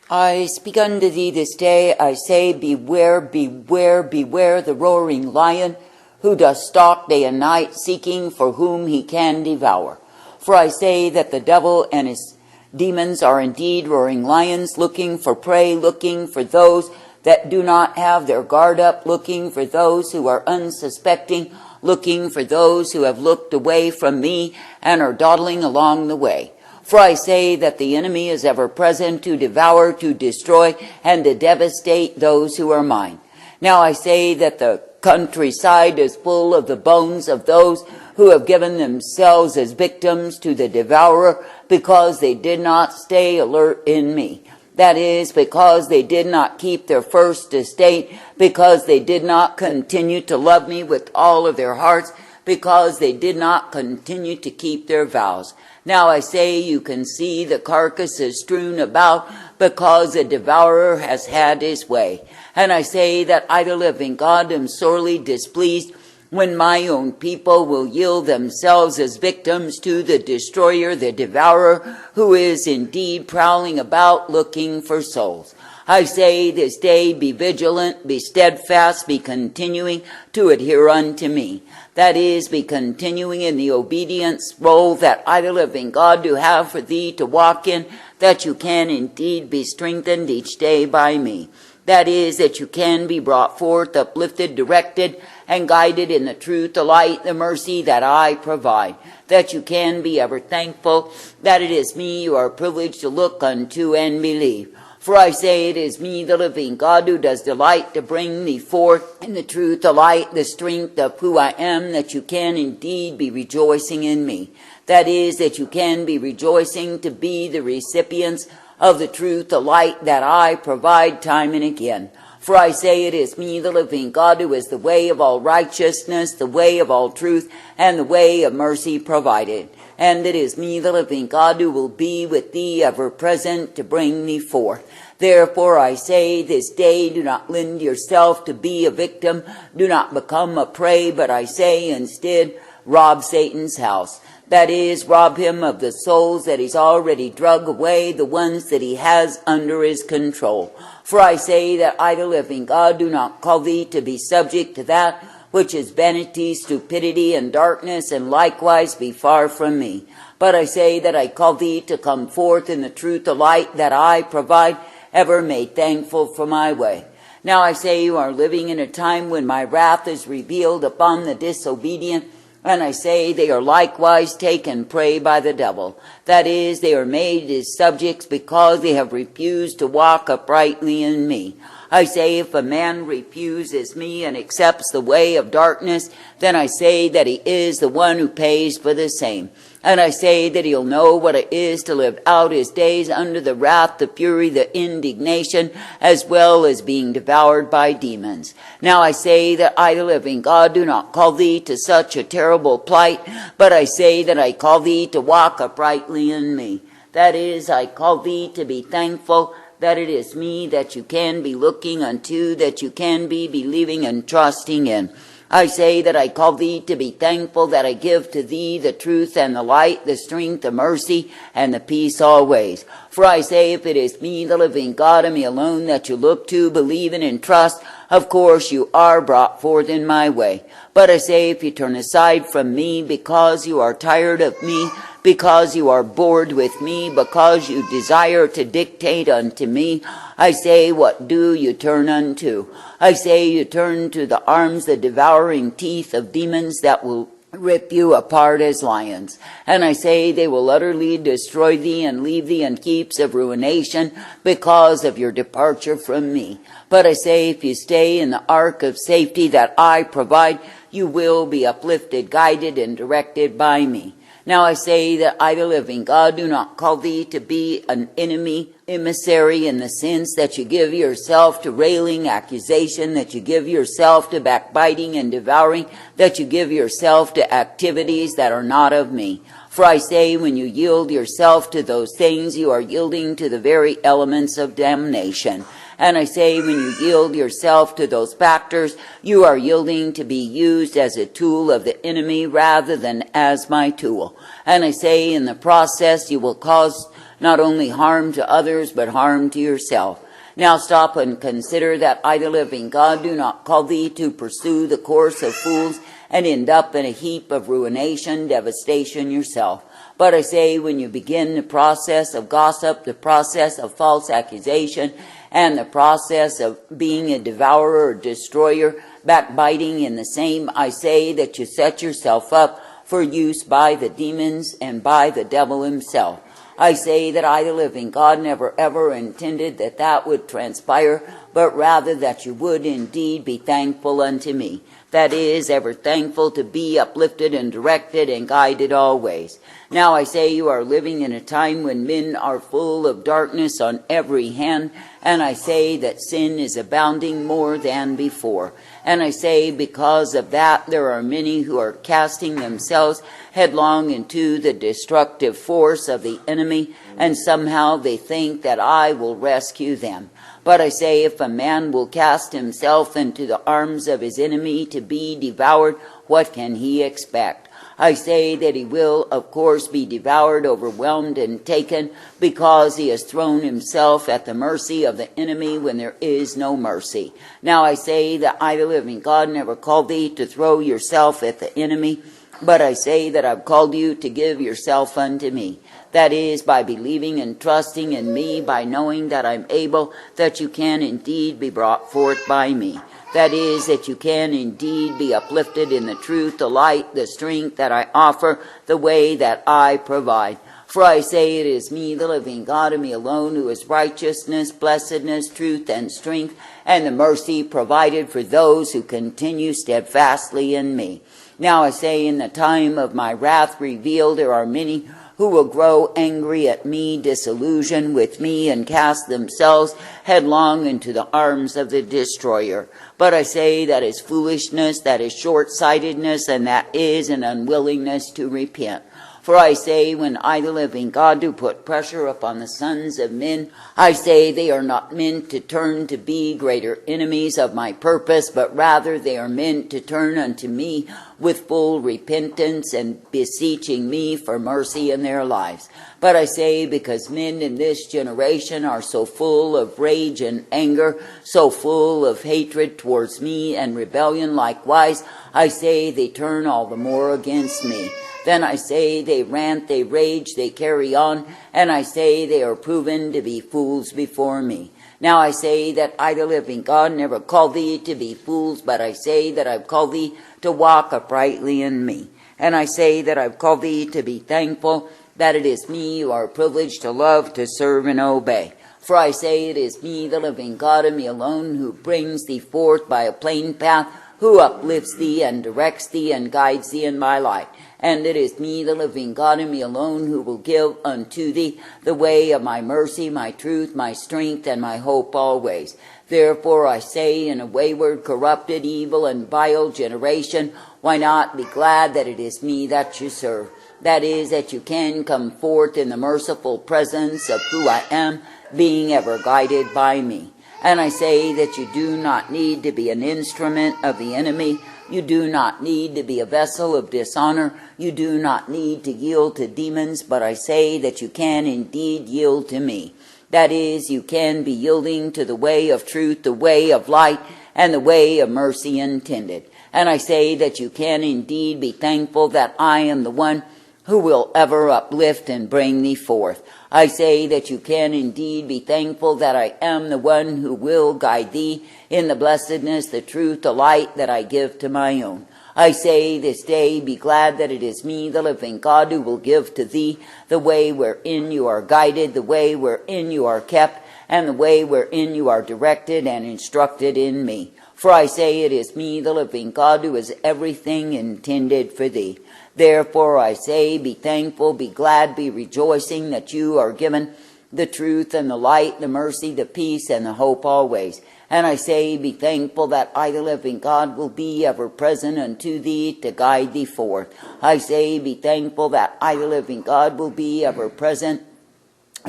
I speak unto thee this day, I say, beware, beware, beware the roaring lion, who doth stalk day and night, seeking for whom he can devour. For I say that the devil and his demons are indeed roaring lions, looking for prey, looking for those that do not have their guard up, looking for those who are unsuspecting, looking for those who have looked away from me and are dawdling along the way. For I say that the enemy is ever present to devour, to destroy, and to devastate those who are mine. Now I say that the countryside is full of the bones of those who have given themselves as victims to the devourer because they did not stay alert in me. That is, because they did not keep their first estate, because they did not continue to love me with all of their hearts, because they did not continue to keep their vows. Now I say you can see the carcasses strewn about because the devourer has had his way. And I say that I, the living God, am sorely displeased when my own people will yield themselves as victims to the destroyer, the devourer, who is indeed prowling about looking for souls. I say this day, be vigilant, be steadfast, be continuing to adhere unto me. That is, be continuing in the obedience role that I, the living God, do have for thee to walk in, that you can indeed be strengthened each day by me. That is, that you can be brought forth, uplifted, directed, and guided in the truth, the light, the mercy that I provide. That you can be ever thankful that it is me you are privileged to look unto and believe. For I say it is me, the living God, who does delight to bring thee forth in the truth, the light, the strength of who I am, that you can indeed be rejoicing in me. That is, that you can be rejoicing to be the recipients of the truth, the light that I provide time and again. For I say it is me, the living God, who is the way of all righteousness, the way of all truth, and the way of mercy provided. And it is me, the living God, who will be with thee ever present to bring thee forth. Therefore I say this day, do not lend yourself to be a victim, do not become a prey, but I say instead, rob Satan's house. That is, rob him of the souls that he's already drug away, the ones that he has under his control. For I say that I, the living God, do not call thee to be subject to that which is vanity, stupidity, and darkness, and likewise be far from me. But I say that I call thee to come forth in the truth, the light that I provide, ever made thankful for my way. Now I say you are living in a time when my wrath is revealed upon the disobedient, and I say they are likewise taken prey by the devil. That is, they are made his subjects because they have refused to walk uprightly in me. I say if a man refuses me and accepts the way of darkness, then I say that he is the one who pays for the same. And I say that he'll know what it is to live out his days under the wrath, the fury, the indignation, as well as being devoured by demons. Now I say that I, the living God, do not call thee to such a terrible plight, but I say that I call thee to walk uprightly in me. That is, I call thee to be thankful that it is me that you can be looking unto, that you can be believing and trusting in. I say that I call thee to be thankful that I give to thee the truth and the light, the strength, the mercy, and the peace always. For I say if it is me, the living God, and me alone that you look to, believe in, and trust, of course you are brought forth in my way. But I say if you turn aside from me because you are tired of me, because you are bored with me, because you desire to dictate unto me, I say, what do you turn unto? I say you turn to the arms, the devouring teeth of demons that will rip you apart as lions. And I say they will utterly destroy thee and leave thee in keeps of ruination because of your departure from me. But I say if you stay in the ark of safety that I provide, you will be uplifted, guided, and directed by me. Now I say that I, the living God, do not call thee to be an enemy, emissary, in the sense that you give yourself to railing, accusation, that you give yourself to backbiting and devouring, that you give yourself to activities that are not of me. For I say when you yield yourself to those things, you are yielding to the very elements of damnation. And I say when you yield yourself to those factors, you are yielding to be used as a tool of the enemy rather than as my tool. And I say in the process you will cause not only harm to others, but harm to yourself. Now stop and consider that I, the living God, do not call thee to pursue the course of fools and end up in a heap of ruination, devastation yourself. But I say, when you begin the process of gossip, the process of false accusation, and the process of being a devourer or destroyer, backbiting in the same, I say that you set yourself up for use by the demons and by the devil himself. I say that I, the living God, never ever intended that that would transpire, but rather that you would indeed be thankful unto me. That is, ever thankful to be uplifted and directed and guided always. Now I say you are living in a time when men are full of darkness on every hand, and I say that sin is abounding more than before. And I say because of that there are many who are casting themselves headlong into the destructive force of the enemy, and somehow they think that I will rescue them. But I say, if a man will cast himself into the arms of his enemy to be devoured, what can he expect? I say that he will, of course, be devoured, overwhelmed, and taken, because he has thrown himself at the mercy of the enemy when there is no mercy. Now I say that I, the living God, never called thee to throw yourself at the enemy, but I say that I've called you to give yourself unto me. That is, by believing and trusting in me, by knowing that I'm able, that you can indeed be brought forth by me. That is, that you can indeed be uplifted in the truth, the light, the strength that I offer, the way that I provide. For I say it is me, the living God, and me alone, who is righteousness, blessedness, truth, and strength, and the mercy provided for those who continue steadfastly in me. Now I say, in the time of my wrath revealed, there are many who will grow angry at me, disillusioned with me, and cast themselves headlong into the arms of the destroyer. But I say that is foolishness, that is short-sightedness, and that is an unwillingness to repent. For I say, when I, the living God, do put pressure upon the sons of men, I say they are not meant to turn to be greater enemies of my purpose, but rather they are meant to turn unto me with full repentance and beseeching me for mercy in their lives. But I say, because men in this generation are so full of rage and anger, so full of hatred towards me and rebellion likewise, I say they turn all the more against me. Then I say they rant, they rage, they carry on, and I say they are proven to be fools before me. Now I say that I, the living God, never called thee to be fools, but I say that I've called thee to walk uprightly in me. And I say that I've called thee to be thankful that it is me you are privileged to love, to serve, and obey. For I say it is me, the living God, and me alone, who brings thee forth by a plain path, who uplifts thee and directs thee and guides thee in my life. And it is me, the living God, and me alone, who will give unto thee the way of my mercy, my truth, my strength, and my hope always. Therefore I say, in a wayward, corrupted, evil, and vile generation, why not be glad that it is me that you serve? That is, that you can come forth in the merciful presence of who I am, being ever guided by me. And I say that you do not need to be an instrument of the enemy. You do not need to be a vessel of dishonor. You do not need to yield to demons, but I say that you can indeed yield to me. That is, you can be yielding to the way of truth, the way of light, and the way of mercy intended. And I say that you can indeed be thankful that I am the one who will ever uplift and bring thee forth. I say that you can indeed be thankful that I am the one who will guide thee in the blessedness, the truth, the light that I give to my own. I say this day, be glad that it is me, the living God, who will give to thee the way wherein you are guided, the way wherein you are kept, and the way wherein you are directed and instructed in me. For I say it is me, the living God, who is everything intended for thee. Therefore I say, be thankful, be glad, be rejoicing that you are given the truth and the light, the mercy, the peace, and the hope always. And I say, be thankful that I, the living God, will be ever present unto thee to guide thee forth. I say, be thankful that I, the living God, will be ever present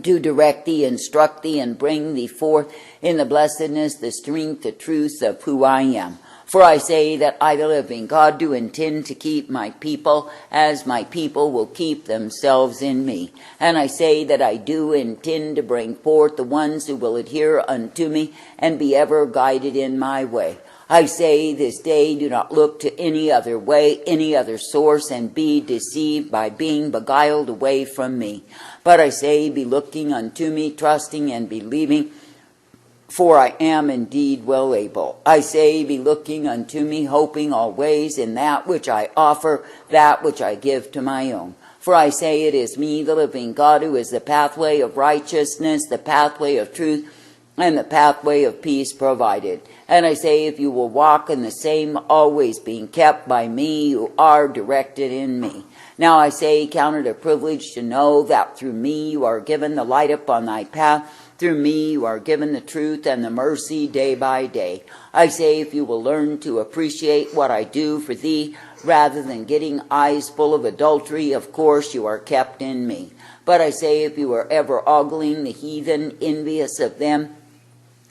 to direct thee, instruct thee, and bring thee forth in the blessedness, the strength, the truth of who I am. For I say that I, the living God, do intend to keep my people, as my people will keep themselves in me. And I say that I do intend to bring forth the ones who will adhere unto me and be ever guided in my way. I say this day, do not look to any other way, any other source, and be deceived by being beguiled away from me. But I say, be looking unto me, trusting and believing, for I am indeed well able. I say, be looking unto me, hoping always in that which I offer, that which I give to my own. For I say, it is me, the living God, who is the pathway of righteousness, the pathway of truth, and the pathway of peace provided. And I say, if you will walk in the same, always being kept by me, you are directed in me. Now I say, count it a privilege to know that through me you are given the light upon thy path. Through me you are given the truth and the mercy day by day. I say, if you will learn to appreciate what I do for thee, rather than getting eyes full of adultery, of course you are kept in me. But I say, if you are ever ogling the heathen, envious of them,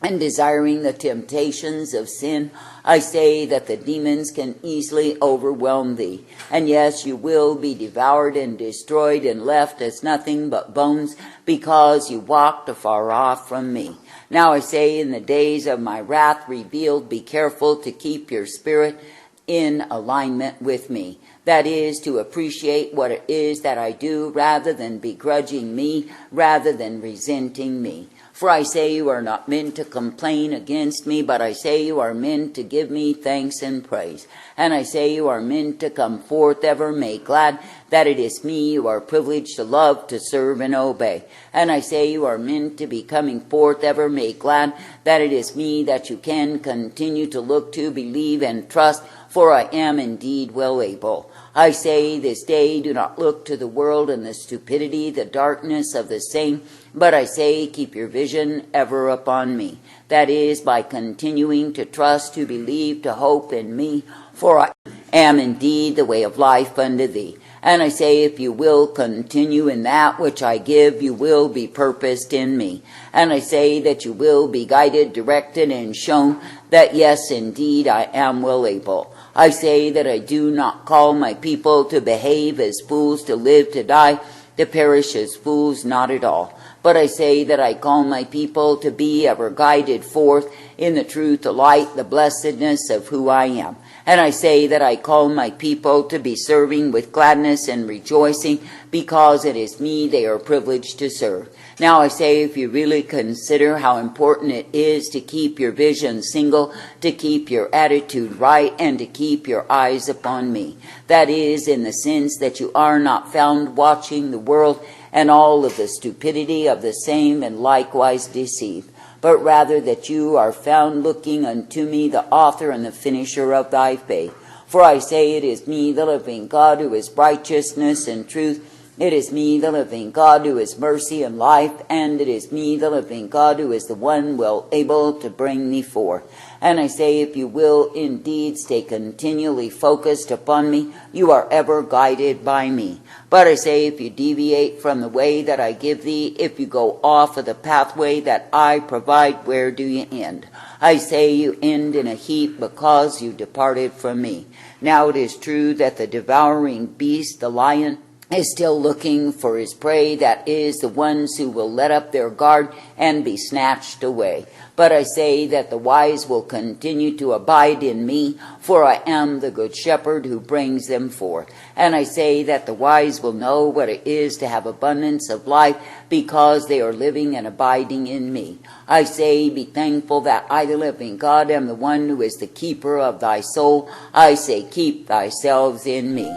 and desiring the temptations of sin, I say that the demons can easily overwhelm thee. And yes, you will be devoured and destroyed and left as nothing but bones, because you walked afar off from me. Now I say, in the days of my wrath revealed, be careful to keep your spirit in alignment with me. That is, to appreciate what it is that I do, rather than begrudging me, rather than resenting me. For I say, you are not meant to complain against me, but I say you are meant to give me thanks and praise. And I say, you are meant to come forth ever made glad, that it is me you are privileged to love, to serve, and obey. And I say, you are meant to be coming forth ever made glad, that it is me that you can continue to look to, believe, and trust, for I am indeed well able. I say, this day do not look to the world and the stupidity, the darkness of the same, but I say, keep your vision ever upon me. That is, by continuing to trust, to believe, to hope in me, for I am indeed the way of life unto thee. And I say, if you will continue in that which I give, you will be purposed in me. And I say that you will be guided, directed, and shown that yes, indeed, I am well able. I say that I do not call my people to behave as fools, to live, to die, to perish as fools, not at all. But I say that I call my people to be ever guided forth in the truth, the light, the blessedness of who I am. And I say that I call my people to be serving with gladness and rejoicing, because it is me they are privileged to serve. Now I say, if you really consider how important it is to keep your vision single, to keep your attitude right, and to keep your eyes upon me. That is, in the sense that you are not found watching the world and all of the stupidity of the same, and likewise deceived, but rather that you are found looking unto me, the author and the finisher of thy faith. For I say, it is me, the living God, who is righteousness and truth. It is me, the living God, who is mercy and life, and it is me, the living God, who is the one well able to bring thee forth. And I say, if you will indeed stay continually focused upon me, you are ever guided by me. But I say, if you deviate from the way that I give thee, if you go off of the pathway that I provide, where do you end? I say, you end in a heap, because you departed from me. Now it is true that the devouring beast, the lion, is still looking for his prey, that is, the ones who will let up their guard and be snatched away. But I say that the wise will continue to abide in me, for I am the good shepherd who brings them forth. And I say that the wise will know what it is to have abundance of life, because they are living and abiding in me. I say, be thankful that I, the living God, am the one who is the keeper of thy soul. I say, keep thyself in me.